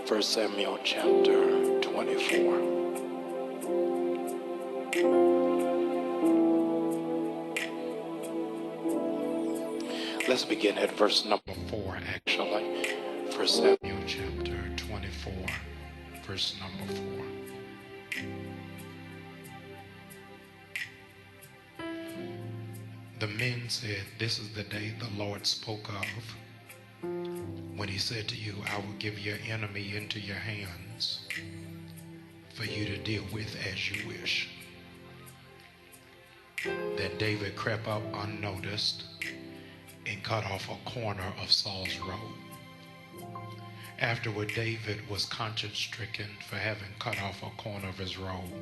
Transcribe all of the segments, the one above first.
1 Samuel chapter 24. Let's begin at verse number 4, actually. 1 Samuel chapter 24, verse number 4. The men said, "This is the day the Lord spoke of, when he said to you, I will give your enemy into your hands for you to deal with as you wish." Then David crept up unnoticed and cut off a corner of Saul's robe. Afterward, David was conscience-stricken for having cut off a corner of his robe.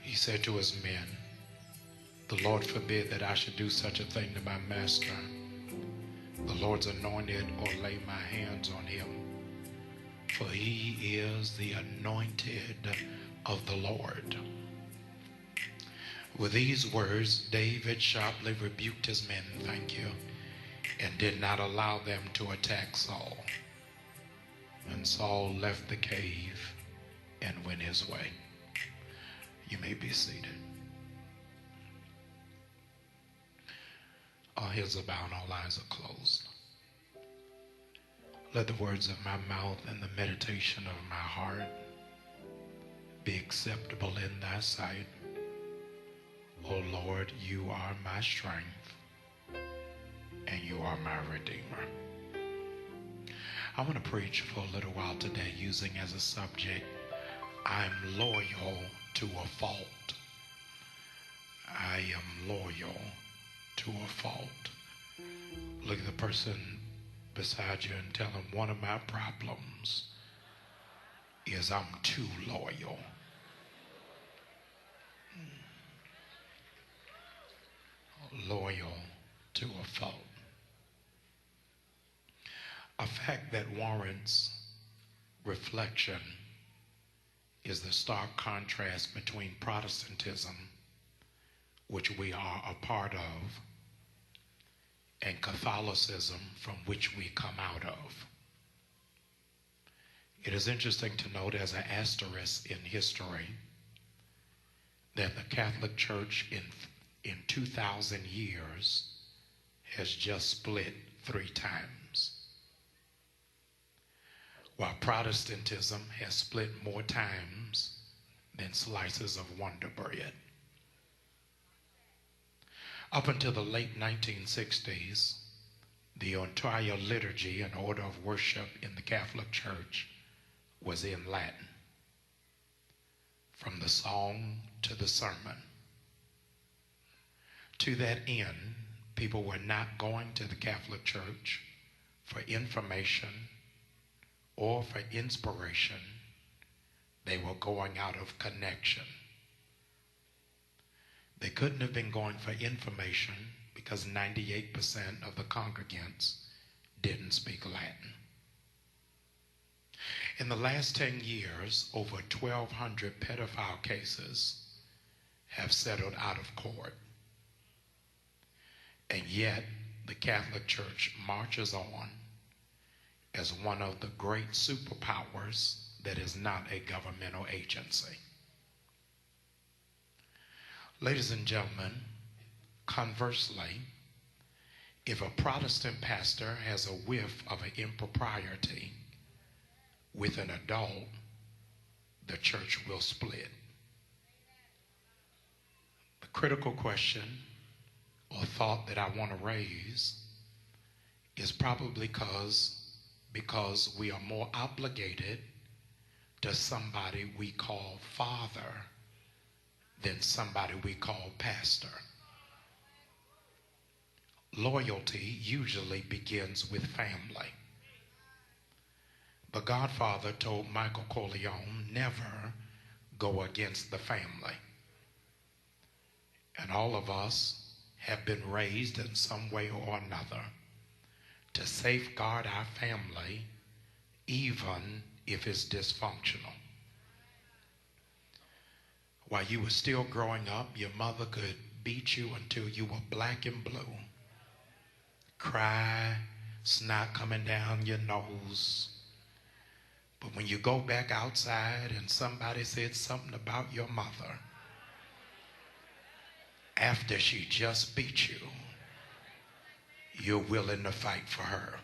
He said to his men, "The Lord forbid that I should do such a thing to my master, the Lord's anointed, or lay my hands on him, for he is the anointed of the Lord." With these words, David sharply rebuked his men, and did not allow them to attack Saul. And Saul left the cave and went his way. You may be seated. All heads are bowed, all eyes are closed. Let the words of my mouth and the meditation of my heart be acceptable in thy sight. O Lord, you are my strength and you are my Redeemer. I want to preach for a little while today using as a subject, I'm loyal to a fault. I am loyal to a fault. Look at the person beside you and tell them, one of my problems is I'm too loyal. Loyal to a fault. A fact that warrants reflection is the stark contrast between Protestantism, which we are a part of, and Catholicism, from which we come out of. It is interesting to note as an asterisk in history that the Catholic Church in 2,000 years has just split 3 times, while Protestantism has split more times than slices of Wonder Bread. Up until the late 1960s, the entire liturgy and order of worship in the Catholic Church was in Latin, from the song to the sermon. To that end, people were not going to the Catholic Church for information or for inspiration. They were going out of connection. They couldn't have been going for information because 98% of the congregants didn't speak Latin. In the last 10 years, over 1,200 pedophile cases have settled out of court. And yet, the Catholic Church marches on as one of the great superpowers that is not a governmental agency. Ladies and gentlemen, conversely, if a Protestant pastor has a whiff of an impropriety with an adult, the church will split. The critical question or thought that I want to raise is probably because we are more obligated to somebody we call father than somebody we call pastor. Loyalty usually begins with family. The Godfather told Michael Corleone, never go against the family. And all of us have been raised in some way or another to safeguard our family, even if it's dysfunctional. While you were still growing up, your mother could beat you until you were black and blue. Cry, snot coming down your nose, But when you go back outside and somebody said something about your mother after she just beat you, you're willing to fight for her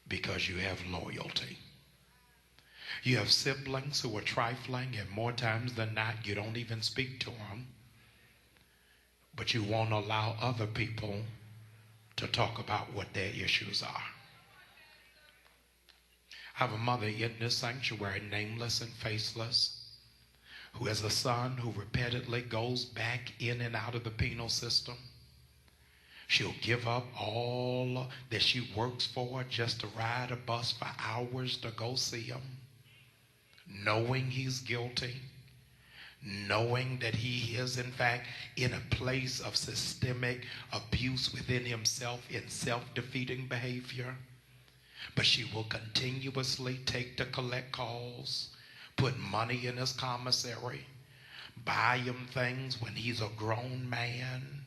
because you have loyalty. You have siblings who are trifling, and more times than not, you don't even speak to them, but you won't allow other people to talk about what their issues are. I have a mother in this sanctuary, nameless and faceless, who has a son who repeatedly goes back in and out of the penal system. She'll give up all that she works for just to ride a bus for hours to go see him, knowing he's guilty, knowing that he is in fact in a place of systemic abuse within himself in self-defeating behavior. But she will continuously take the collect calls, put money in his commissary, buy him things when he's a grown man,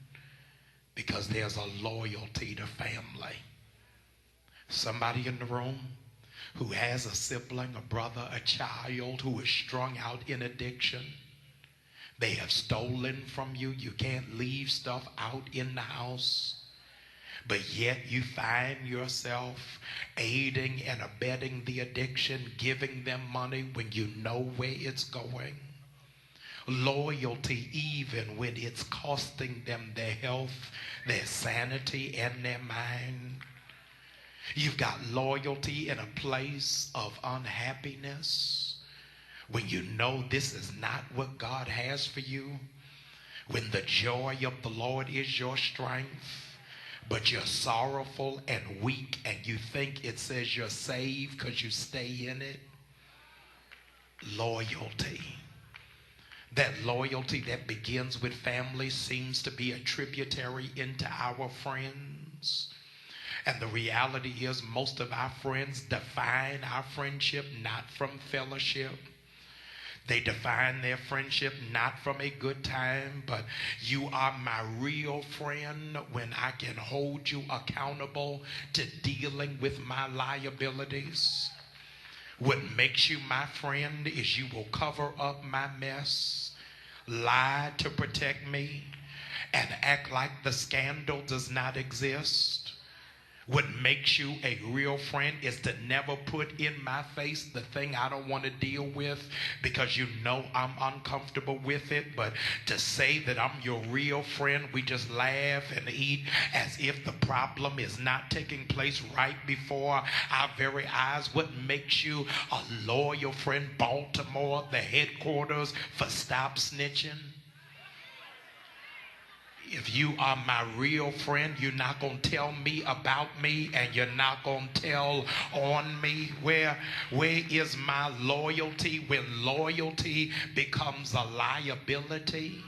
because there's a loyalty to family. Somebody in the room who has a sibling, a brother, a child who is strung out in addiction. They have stolen from you. You can't leave stuff out in the house. But yet you find yourself aiding and abetting the addiction, giving them money when you know where it's going. Loyalty even when it's costing them their health, their sanity, and their mind. You've got loyalty in a place of unhappiness when you know this is not what God has for you. When the joy of the Lord is your strength, but you're sorrowful and weak, and you think it says you're saved because you stay in it. Loyalty. That loyalty that begins with family seems to be a tributary into our friends. And the reality is most of our friends define our friendship not from fellowship. They define their friendship not from a good time, but you are my real friend when I can hold you accountable to dealing with my liabilities. What makes you my friend is you will cover up my mess, lie to protect me, and act like the scandal does not exist. What makes you a real friend is to never put in my face the thing I don't want to deal with because you know I'm uncomfortable with it. But to say that I'm your real friend, we just laugh and eat as if the problem is not taking place right before our very eyes. What makes you a loyal friend? Baltimore, the headquarters for Stop Snitching. If you are my real friend, you're not going to tell me about me, and you're not going to tell on me. Where is my loyalty when loyalty becomes a liability?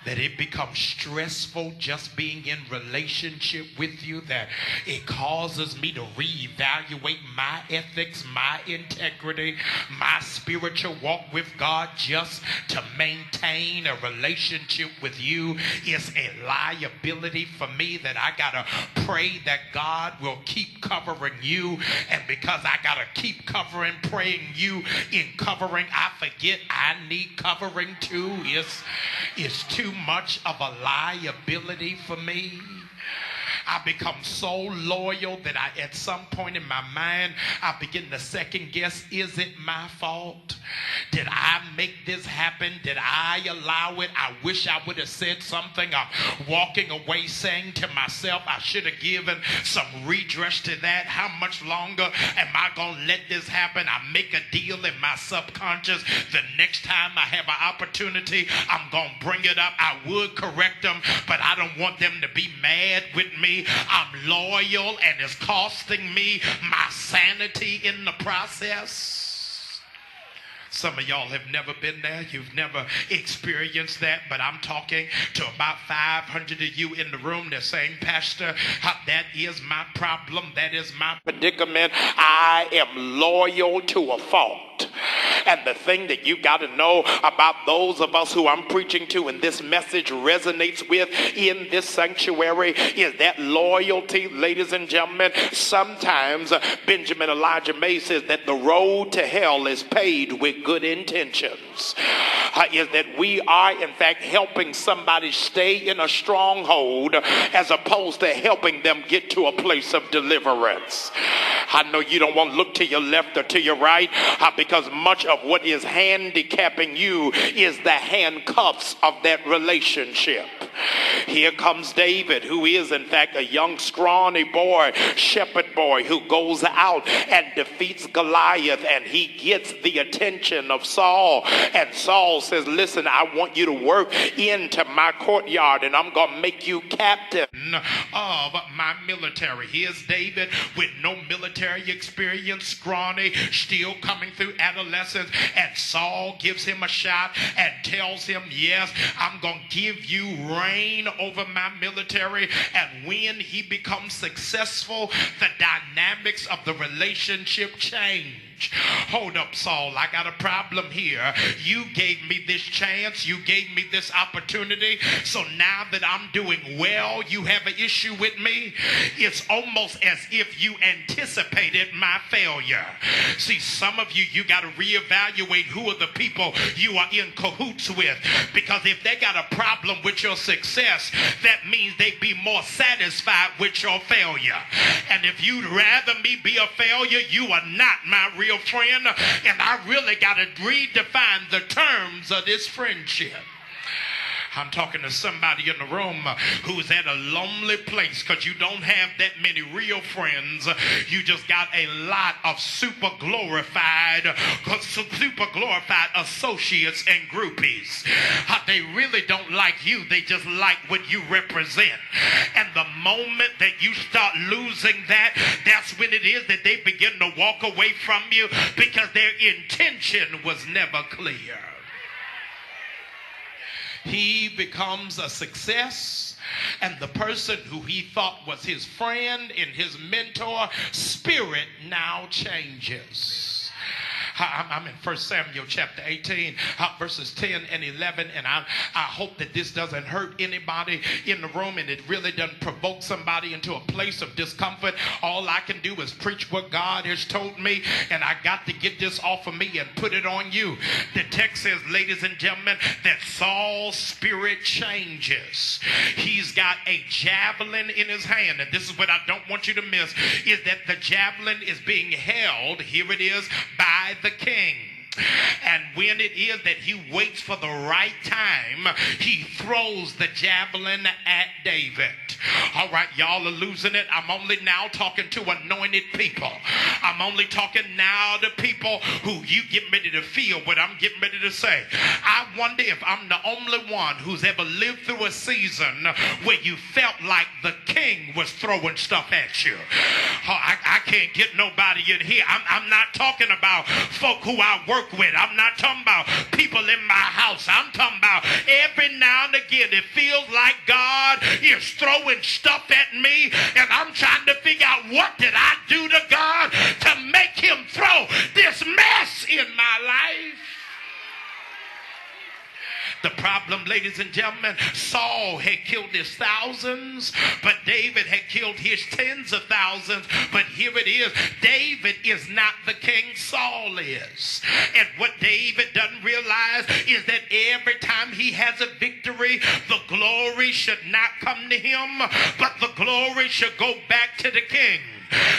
That it becomes stressful just being in relationship with you, that it causes me to reevaluate my ethics, my integrity, my spiritual walk with God just to maintain a relationship with you is a liability for me, that I gotta pray that God will keep covering you. And because I gotta keep covering, praying you in covering, I forget I need covering too. It's too much of a liability for me. I become so loyal that at some point in my mind, I begin to second guess, is it my fault? Did I make this happen? Did I allow it? I wish I would have said something. I'm walking away saying to myself, I should have given some redress to that. How much longer am I going to let this happen? I make a deal in my subconscious. The next time I have an opportunity, I'm going to bring it up. I would correct them, but I don't want them to be mad with me. I'm loyal, and it's costing me my sanity in the process. Some of y'all have never been there. You've never experienced that, but I'm talking to about 500 of you in the room. They're saying, Pastor, that is my problem. That is my predicament. I am loyal to a fault. And the thing that you got to know about those of us who I'm preaching to and this message resonates with in this sanctuary is that loyalty, ladies and gentlemen. Sometimes Benjamin Elijah May says that the road to hell is paved with good intentions. Is that we are in fact helping somebody stay in a stronghold as opposed to helping them get to a place of deliverance. I know you don't want to look to your left or to your right because much of what is handicapping you is the handcuffs of that relationship. Here comes David, who is in fact a young scrawny boy, shepherd boy, who goes out and defeats Goliath, and he gets the attention of Saul. And Saul says, listen, I want you to work into my courtyard and I'm going to make you captain of my military. Here's David with no military experience, scrawny, still coming through adolescence, and Saul gives him a shot and tells him, yes, I'm going to give you reign over my military. And when he becomes successful, the dynamics of the relationship change. Hold up, Saul, I got a problem here. You gave me this chance. You gave me this opportunity. So now that I'm doing well, you have an issue with me. It's almost as if you anticipated my failure. See, some of you, you got to reevaluate who are the people you are in cahoots with. Because if they got a problem with your success, that means they'd be more satisfied with your failure. And if you'd rather me be a failure, you are not my real friend, and I really got to redefine the terms of this friendship. I'm talking to somebody in the room who's at a lonely place because you don't have that many real friends. You just got a lot of super glorified associates and groupies. They really don't like you. They just like what you represent. And the moment that you start losing that, that's when it is that they begin to walk away from you because their intention was never clear. He becomes a success, and the person who he thought was his friend and his mentor, spirit now changes. I'm in 1 Samuel chapter 18, verses 10 and 11, and I hope that this doesn't hurt anybody in the room and it really doesn't provoke somebody into a place of discomfort. All I can do is preach what God has told me, and I got to get this off of me and put it on you. The text says, ladies and gentlemen, that Saul's spirit changes. He's got a javelin in his hand, and this is what I don't want you to miss, is that the javelin is being held, here it is, by the king. And when it is that he waits for the right time, he throws the javelin at David. All right, y'all are losing it. I'm only now talking to anointed people. I'm only talking now to people who you get ready to feel what I'm getting ready to say. I wonder if I'm the only one who's ever lived through a season where you felt like the king was throwing stuff at you. I can't get nobody in here. I'm not talking about folk who I work with. I'm not talking about people in my house. I'm talking about every now and again it feels like God is throwing stuff at me and I'm trying to figure out what did I do to God to make him throw this mess in my life. The problem, ladies and gentlemen, Saul had killed his thousands, but David had killed his tens of thousands. But here it is, David is not the king, Saul is. And what David doesn't realize is that every time he has a victory, the glory should not come to him, but the glory should go back to the king.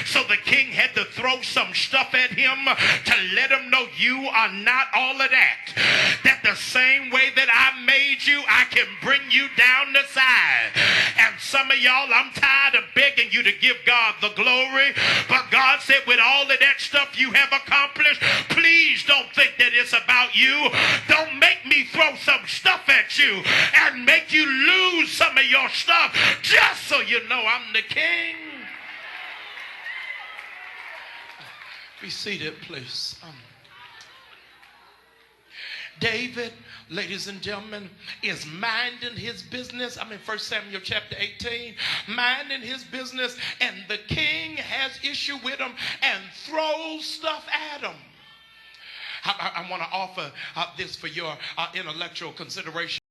So the king had to throw some stuff at him to let him know you are not all of that. That the same way that I made you, I can bring you down the side. And some of y'all, I'm tired of begging you to give God the glory. But God said with all of that stuff you have accomplished, please don't think that it's about you. Don't make me throw some stuff at you and make you lose some of your stuff just so you know I'm the king. Be seated, please. David, ladies and gentlemen, is minding his business. I'm in 1 Samuel chapter 18, minding his business, and the king has issue with him and throws stuff at him. I want to offer this for your intellectual consideration.